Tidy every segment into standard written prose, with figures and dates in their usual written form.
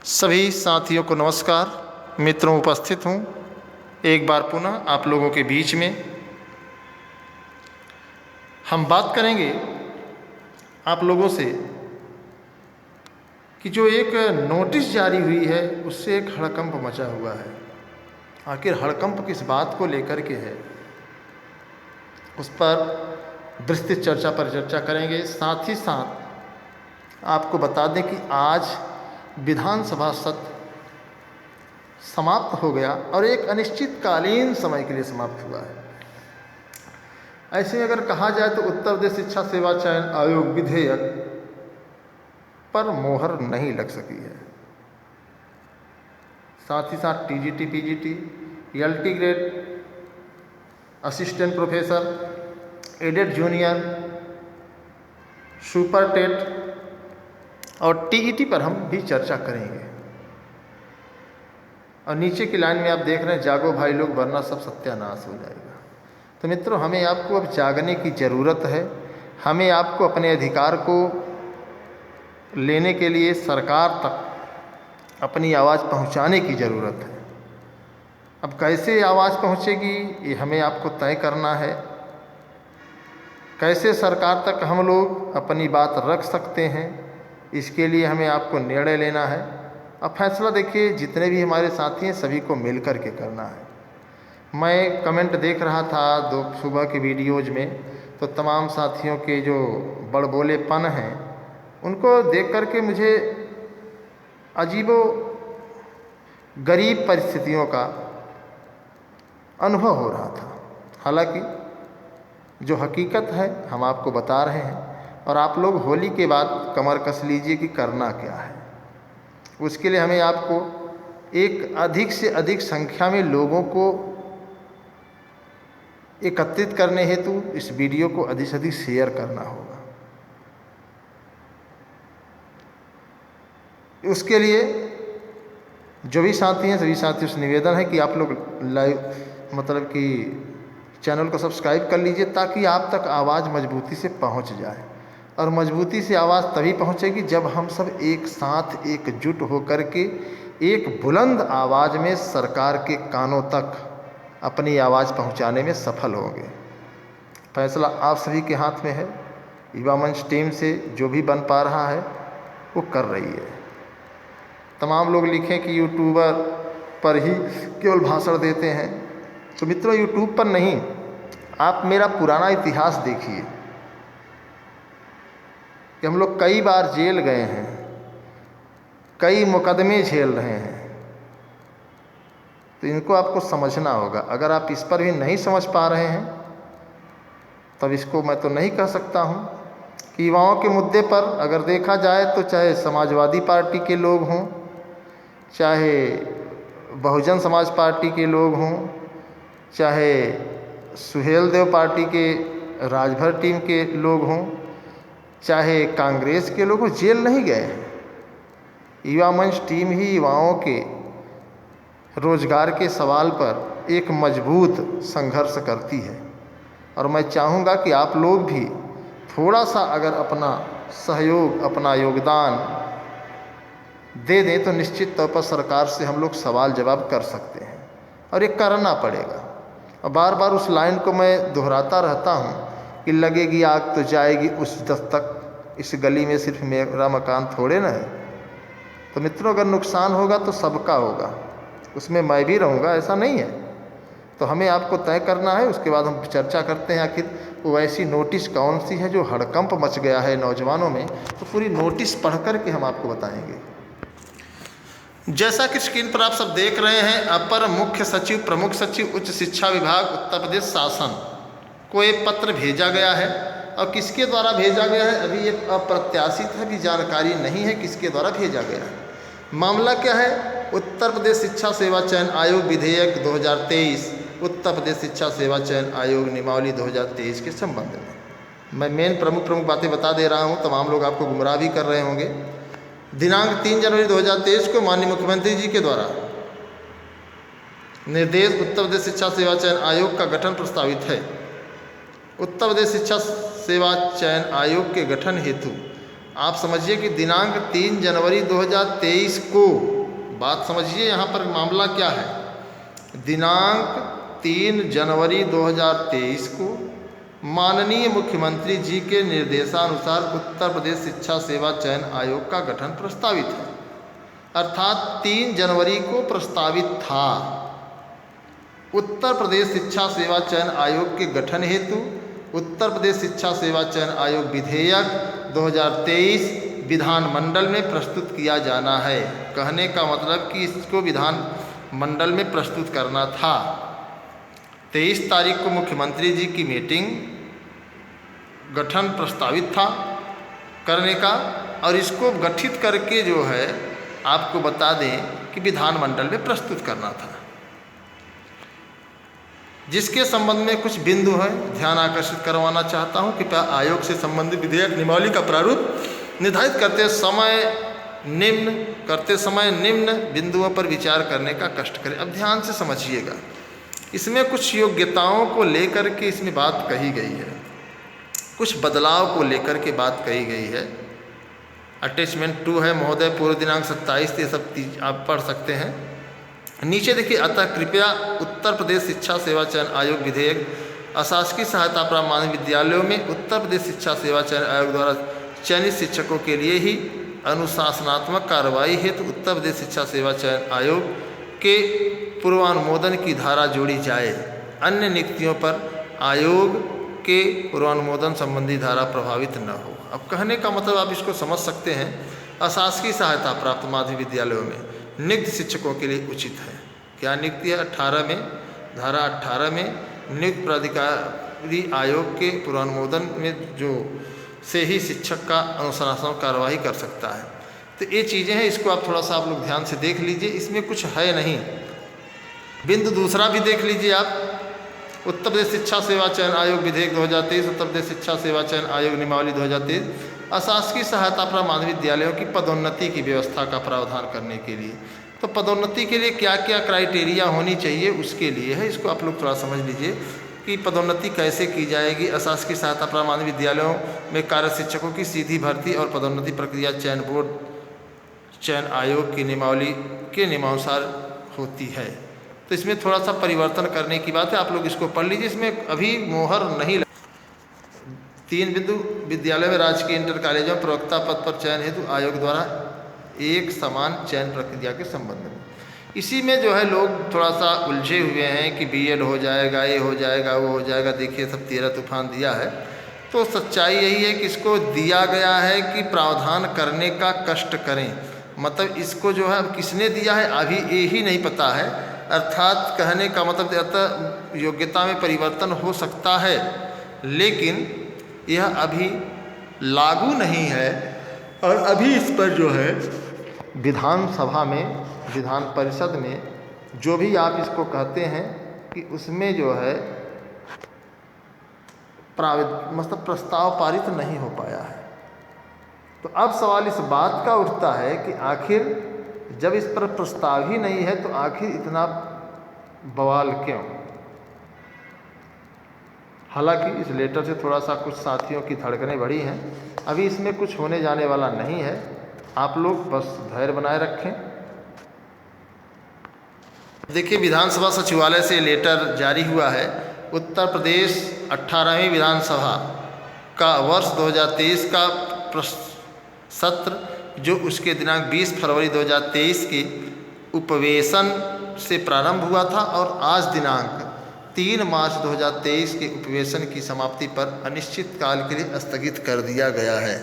सभी साथियों को नमस्कार। मित्रों, उपस्थित हूँ एक बार पुनः आप लोगों के बीच में। हम बात करेंगे आप लोगों से कि जो एक नोटिस जारी हुई है उससे एक हड़कंप मचा हुआ है। आखिर हड़कंप किस बात को लेकर के है, उस पर विस्तृत चर्चा पर चर्चा करेंगे। साथ ही साथ आपको बता दें कि आज विधानसभा सत्र समाप्त हो गया और एक अनिश्चितकालीन समय के लिए समाप्त हुआ है। ऐसे में अगर कहा जाए तो उत्तर प्रदेश शिक्षा सेवा चयन आयोग विधेयक पर मोहर नहीं लग सकी है। साथ ही साथ TGT, PGT, LT grade, assistant professor, aided junior, super TET और टीईटी पर हम भी चर्चा करेंगे। और नीचे की लाइन में आप देख रहे हैं, जागो भाई लोग वरना सब सत्यानाश हो जाएगा। तो मित्रों, हमें आपको अब जागने की ज़रूरत है। हमें आपको अपने अधिकार को लेने के लिए सरकार तक अपनी आवाज़ पहुंचाने की ज़रूरत है। अब कैसे आवाज़ पहुंचेगी ये हमें आपको तय करना है। कैसे सरकार तक हम लोग अपनी बात रख सकते हैं, इसके लिए हमें आपको निर्णय लेना है। अब फैसला देखिए, जितने भी हमारे साथी हैं सभी को मिल कर के करना है। मैं कमेंट देख रहा था सुबह के वीडियोज़ में, तो तमाम साथियों के जो बड़बोलेपन हैं उनको देख कर के मुझे अजीबो गरीब परिस्थितियों का अनुभव हो रहा था। हालांकि जो हकीकत है हम आपको बता रहे हैं, और आप लोग होली के बाद कमर कस लीजिए कि करना क्या है। उसके लिए हमें आपको एक अधिक से अधिक संख्या में लोगों को एकत्रित करने हेतु इस वीडियो को अधिक से अधिक शेयर करना होगा। उसके लिए जो भी साथी हैं सभी साथियों से निवेदन है कि आप लोग लाइव मतलब कि चैनल को सब्सक्राइब कर लीजिए, ताकि आप तक आवाज़ मजबूती से पहुंच जाए। और मजबूती से आवाज़ तभी पहुंचेगी जब हम सब एक साथ एकजुट होकर के एक बुलंद आवाज़ में सरकार के कानों तक अपनी आवाज़ पहुंचाने में सफल होंगे। फैसला आप सभी के हाथ में है। युवा मंच टीम से जो भी बन पा रहा है वो कर रही है। तमाम लोग लिखें कि यूट्यूबर पर ही केवल भाषण देते हैं, तो मित्रों यूट्यूब पर नहीं, आप मेरा पुराना इतिहास देखिए कि हम लोग कई बार जेल गए हैं, कई मुकदमे झेल रहे हैं। तो इनको आपको समझना होगा। अगर आप इस पर भी नहीं समझ पा रहे हैं तब इसको मैं तो नहीं कह सकता हूं कि युवाओं के मुद्दे पर अगर देखा जाए तो चाहे समाजवादी पार्टी के लोग हों, चाहे बहुजन समाज पार्टी के लोग हों, चाहे सुहेल देव पार्टी के राजभर टीम के लोग हों, चाहे कांग्रेस के लोग हों, जेल नहीं गए हैं। युवा मंच टीम ही युवाओं के रोजगार के सवाल पर एक मजबूत संघर्ष करती है। और मैं चाहूँगा कि आप लोग भी थोड़ा सा अगर अपना सहयोग, अपना योगदान दे दें तो निश्चित तौर पर सरकार से हम लोग सवाल जवाब कर सकते हैं, और ये करना पड़ेगा। और बार बार उस लाइन को मैं दोहराता रहता हूँ कि लगेगी आग तो जाएगी उस दस तक, इस गली में सिर्फ मेरा मकान थोड़े ना है। तो मित्रों, अगर नुकसान होगा तो सबका होगा, उसमें मैं भी रहूँगा, ऐसा नहीं है। तो हमें आपको तय करना है, उसके बाद हम चर्चा करते हैं आखिर वो ऐसी नोटिस कौन सी है जो हड़कंप मच गया है नौजवानों में। तो पूरी नोटिस पढ़ कर के हम आपको बताएंगे। जैसा कि स्क्रीन पर आप सब देख रहे हैं, अपर मुख्य सचिव, प्रमुख सचिव, उच्च शिक्षा विभाग, उत्तर प्रदेश शासन को एक पत्र भेजा गया है। और किसके द्वारा भेजा गया है अभी ये अप्रत्याशित है, अभी जानकारी नहीं है किसके द्वारा भेजा गया है। मामला क्या है? उत्तर प्रदेश शिक्षा सेवा चयन आयोग विधेयक 2023, उत्तर प्रदेश शिक्षा सेवा चयन आयोग नियमावली 2023 के संबंध में मैं मेन प्रमुख बातें बता दे रहा हूँ। तमाम लोग आपको गुमराह भी कर रहे होंगे। दिनांक 3 जनवरी 2023 को माननीय मुख्यमंत्री जी के द्वारा निर्देश उत्तर प्रदेश शिक्षा सेवा चयन आयोग का गठन प्रस्तावित है। उत्तर प्रदेश शिक्षा सेवा चयन आयोग के गठन हेतु आप समझिए कि दिनांक 3 जनवरी 2023 को बात समझिए यहाँ पर मामला क्या है। दिनांक 3 जनवरी 2023 को माननीय मुख्यमंत्री जी के निर्देशानुसार उत्तर प्रदेश शिक्षा सेवा चयन आयोग का गठन प्रस्तावित है। अर्थात 3 जनवरी को प्रस्तावित था। उत्तर प्रदेश शिक्षा सेवा चयन आयोग के गठन हेतु उत्तर प्रदेश शिक्षा सेवा चयन आयोग विधेयक 2023 विधानमंडल में प्रस्तुत किया जाना है। कहने का मतलब कि इसको विधान मंडल में प्रस्तुत करना था। 23 तारीख को मुख्यमंत्री जी की मीटिंग, गठन प्रस्तावित था करने का, और इसको गठित करके जो है आपको बता दें कि विधानमंडल में प्रस्तुत करना था, जिसके संबंध में कुछ बिंदु हैं, ध्यान आकर्षित करवाना चाहता हूं। कृपया आयोग से संबंधित विधेयक नियमावली का प्रारूप निर्धारित करते समय निम्न बिंदुओं पर विचार करने का कष्ट करें। अब ध्यान से समझिएगा, इसमें कुछ योग्यताओं को लेकर के इसमें बात कही गई है, कुछ बदलाव को लेकर के बात कही गई है। अटैचमेंट 2 है महोदय, पूर्व दिनांक 27, ये सब आप पढ़ सकते हैं। नीचे देखिए, अतः कृपया उत्तर प्रदेश शिक्षा सेवा चयन आयोग विधेयक अशासकीय सहायता प्राप्त माध्यमिक विद्यालयों में उत्तर प्रदेश शिक्षा सेवा चयन आयोग द्वारा चयनित शिक्षकों के लिए ही अनुशासनात्मक कार्रवाई हेतु उत्तर प्रदेश शिक्षा सेवा चयन आयोग के पूर्वानुमोदन की धारा जोड़ी जाए। अन्य नियुक्तियों पर आयोग के पूर्वानुमोदन संबंधी धारा प्रभावित न हो। अब कहने का मतलब आप इसको समझ सकते हैं, अशासकीय सहायता प्राप्त माध्यमिक विद्यालयों में नियुक्त शिक्षकों के लिए उचित है। क्या नियुक्ति है? 18 में, धारा 18 में नियुक्त प्राधिकारी आयोग के पूर्वानुमोदन में जो से ही शिक्षक का अनुशासनात्मक कार्रवाई कर सकता है। तो ये चीज़ें हैं, इसको आप थोड़ा सा आप लोग ध्यान से देख लीजिए, इसमें कुछ है नहीं। बिंदु दूसरा भी देख लीजिए आप, उत्तर प्रदेश शिक्षा सेवा चयन आयोग विधेयक 2023, उत्तर प्रदेश शिक्षा सेवा चयन आयोग नियमावली 2023, अशासकीय सहायता प्राप्त माध्यमिक विद्यालयों की पदोन्नति की व्यवस्था का प्रावधान करने के लिए। तो पदोन्नति के लिए क्या क्या क्राइटेरिया होनी चाहिए उसके लिए है, इसको आप लोग थोड़ा समझ लीजिए कि पदोन्नति कैसे की जाएगी। अशासकीय सहायता प्राप्त माध्यमिक विद्यालयों में कार्य शिक्षकों की सीधी भर्ती और पदोन्नति प्रक्रिया चयन बोर्ड चयन आयोग की नियमावली के नियमानुसार होती है। तो इसमें थोड़ा सा परिवर्तन करने की बात है, आप लोग इसको पढ़ लीजिए। इसमें अभी मोहर नहीं 3 बिंदु, विद्यालय में राजकीय इंटर कॉलेजों में प्रवक्ता पद पर चयन हेतु आयोग द्वारा एक समान चयन प्रक्रिया के संबंध में। इसी में जो है लोग थोड़ा सा उलझे हुए हैं कि बीएड हो जाएगा, ये हो जाएगा, वो हो जाएगा। देखिए सब 13 तूफान दिया है, तो सच्चाई यही है कि इसको दिया गया है कि प्रावधान करने का कष्ट करें। मतलब इसको जो है किसने दिया है अभी ये ही नहीं पता है। अर्थात कहने का मतलब योग्यता में परिवर्तन हो सकता है, लेकिन यह अभी लागू नहीं है। और अभी इस पर जो है विधानसभा में, विधान परिषद में जो भी आप इसको कहते हैं कि उसमें जो है मतलब प्रस्ताव पारित नहीं हो पाया है। तो अब सवाल इस बात का उठता है कि आखिर जब इस पर प्रस्ताव ही नहीं है तो आखिर इतना बवाल क्यों। हालांकि इस लेटर से थोड़ा सा कुछ साथियों की धड़कनें बढ़ी हैं। अभी इसमें कुछ होने जाने वाला नहीं है, आप लोग बस धैर्य बनाए रखें। देखिए विधानसभा सचिवालय से लेटर जारी हुआ है। उत्तर प्रदेश 18वीं विधानसभा का वर्ष 2023 का सत्र जो उसके दिनांक 20 फरवरी 2023 के उपवेशन से प्रारंभ हुआ था और आज दिनांक 3 मार्च 2023 के उपवेशन की समाप्ति पर अनिश्चित काल के लिए स्थगित कर दिया गया है।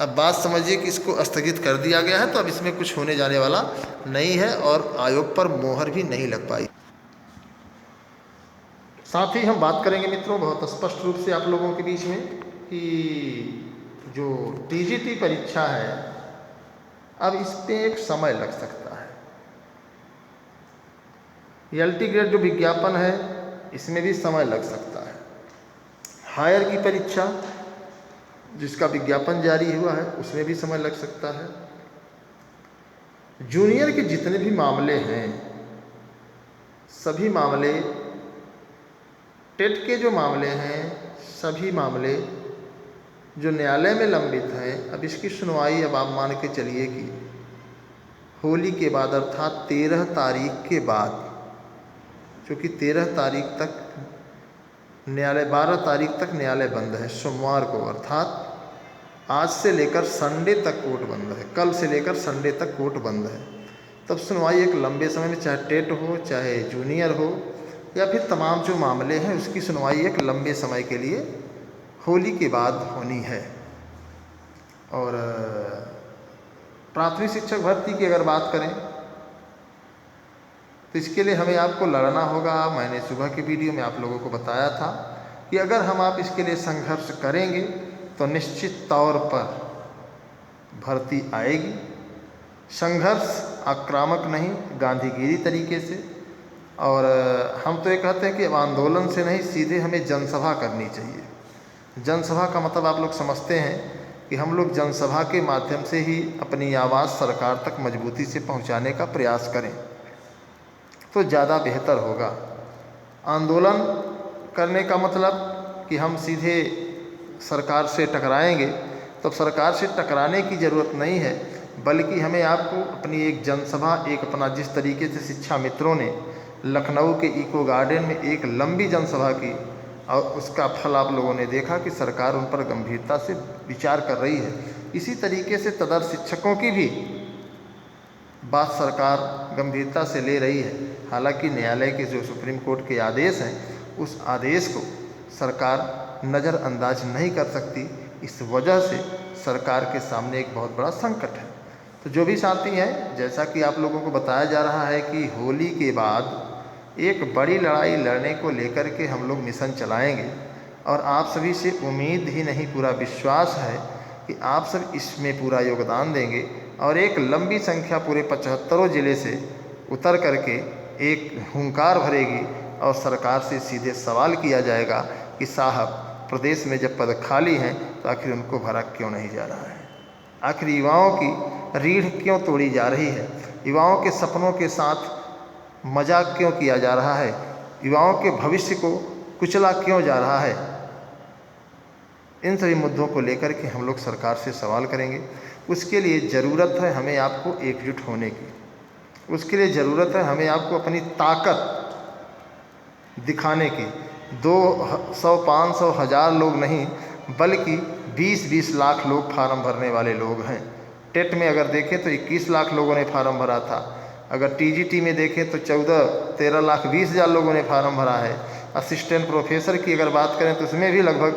अब बात समझिए कि इसको स्थगित कर दिया गया है, तो अब इसमें कुछ होने जाने वाला नहीं है और आयोग पर मोहर भी नहीं लग पाई। साथ ही हम बात करेंगे मित्रों बहुत स्पष्ट रूप से आप लोगों के बीच में कि जो टीजीटी परीक्षा है अब इस पे एक समय लग सकता है। एलटी ग्रेड जो विज्ञापन है इसमें भी समय लग सकता है। हायर की परीक्षा जिसका विज्ञापन जारी हुआ है उसमें भी समय लग सकता है। जूनियर के जितने भी मामले हैं सभी मामले, टेट के जो मामले हैं सभी मामले जो न्यायालय में लंबित हैं, अब इसकी सुनवाई अब आप मान के चलिए कि होली के बाद अर्थात 13 तारीख के बाद, क्योंकि 13 तारीख तक न्यायालय, 12 तारीख तक न्यायालय बंद है। सोमवार को अर्थात आज से लेकर संडे तक कोर्ट बंद है, कल से लेकर संडे तक कोर्ट बंद है। तब सुनवाई एक लंबे समय में, चाहे टेट हो, चाहे जूनियर हो, या फिर तमाम जो मामले हैं उसकी सुनवाई एक लंबे समय के लिए होली के बाद होनी है। और प्राथमिक शिक्षक भर्ती की अगर बात करें तो इसके लिए हमें आपको लड़ना होगा। मैंने सुबह के वीडियो में आप लोगों को बताया था कि अगर हम आप इसके लिए संघर्ष करेंगे तो निश्चित तौर पर भर्ती आएगी। संघर्ष आक्रामक नहीं, गांधीगिरी तरीके से। और हम तो ये कहते हैं कि अब आंदोलन से नहीं, सीधे हमें जनसभा करनी चाहिए। जनसभा का मतलब आप लोग समझते हैं कि हम लोग जनसभा के माध्यम से ही अपनी आवाज़ सरकार तक मजबूती से पहुंचाने का प्रयास करें तो ज़्यादा बेहतर होगा। आंदोलन करने का मतलब कि हम सीधे सरकार से टकराएंगे, तो सरकार से टकराने की ज़रूरत नहीं है, बल्कि हमें आपको अपनी एक जनसभा, एक अपना जिस तरीके से शिक्षा मित्रों ने लखनऊ के इको गार्डन में एक लंबी जनसभा की और उसका फल आप लोगों ने देखा कि सरकार उन पर गंभीरता से विचार कर रही है। इसी तरीके से तदर्थ शिक्षकों की भी बात सरकार गंभीरता से ले रही है। हालांकि न्यायालय के जो सुप्रीम कोर्ट के आदेश हैं, उस आदेश को सरकार नज़रअंदाज नहीं कर सकती। इस वजह से सरकार के सामने एक बहुत बड़ा संकट है। तो जो भी साथी हैं, जैसा कि आप लोगों को बताया जा रहा है कि होली के बाद एक बड़ी लड़ाई लड़ने को लेकर के हम लोग मिशन चलाएंगे, और आप सभी से उम्मीद ही नहीं पूरा विश्वास है कि आप सब इसमें पूरा योगदान देंगे और एक लंबी संख्या पूरे 75 ज़िले से उतर करके एक हुंकार भरेगी और सरकार से सीधे सवाल किया जाएगा कि साहब, प्रदेश में जब पद खाली हैं तो आखिर उनको भरा क्यों नहीं जा रहा है? आखिर युवाओं की रीढ़ क्यों तोड़ी जा रही है? युवाओं के सपनों के साथ मजाक क्यों किया जा रहा है? युवाओं के भविष्य को कुचला क्यों जा रहा है? इन सभी मुद्दों को लेकर के हम लोग सरकार से सवाल करेंगे। उसके लिए ज़रूरत है हमें आपको एकजुट होने की। उसके लिए ज़रूरत है हमें आपको अपनी ताकत दिखाने की। 200, 500, 1000 लोग नहीं, बल्कि 20-20 लाख लोग फार्म भरने वाले लोग हैं। टेट में अगर देखें तो 21 लाख लोगों ने फार्म भरा था। अगर टीजीटी में देखें तो 13 लाख 20 हज़ार लोगों ने फार्म भरा है। असिस्टेंट प्रोफेसर की अगर बात करें तो उसमें भी लगभग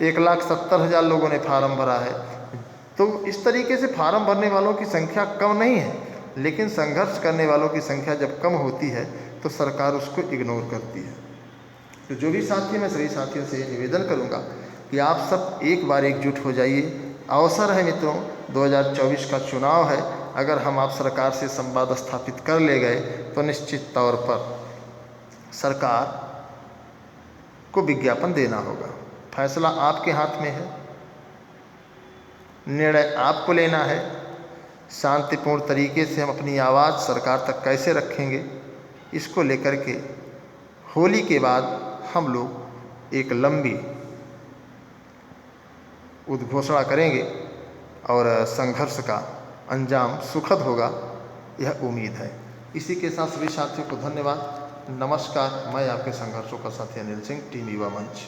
1,70,000 लोगों ने फार्म भरा है। तो इस तरीके से फार्म भरने वालों की संख्या कम नहीं है, लेकिन संघर्ष करने वालों की संख्या जब कम होती है तो सरकार उसको इग्नोर करती है। तो जो भी साथी, मैं सभी साथियों से निवेदन करूंगा कि आप सब एक बार एकजुट हो जाइए। अवसर है मित्रों, 2024 का चुनाव है। अगर हम आप सरकार से संवाद स्थापित कर ले गए तो निश्चित तौर पर सरकार को विज्ञापन देना होगा। फैसला आपके हाथ में है, निर्णय आपको लेना है। शांतिपूर्ण तरीके से हम अपनी आवाज़ सरकार तक कैसे रखेंगे, इसको लेकर के होली के बाद हम लोग एक लंबी उद्घोषणा करेंगे और संघर्ष का अंजाम सुखद होगा, यह उम्मीद है। इसी के साथ सभी साथियों को धन्यवाद। नमस्कार। मैं आपके संघर्षों का साथी अनिल सिंह, टीम युवा मंच।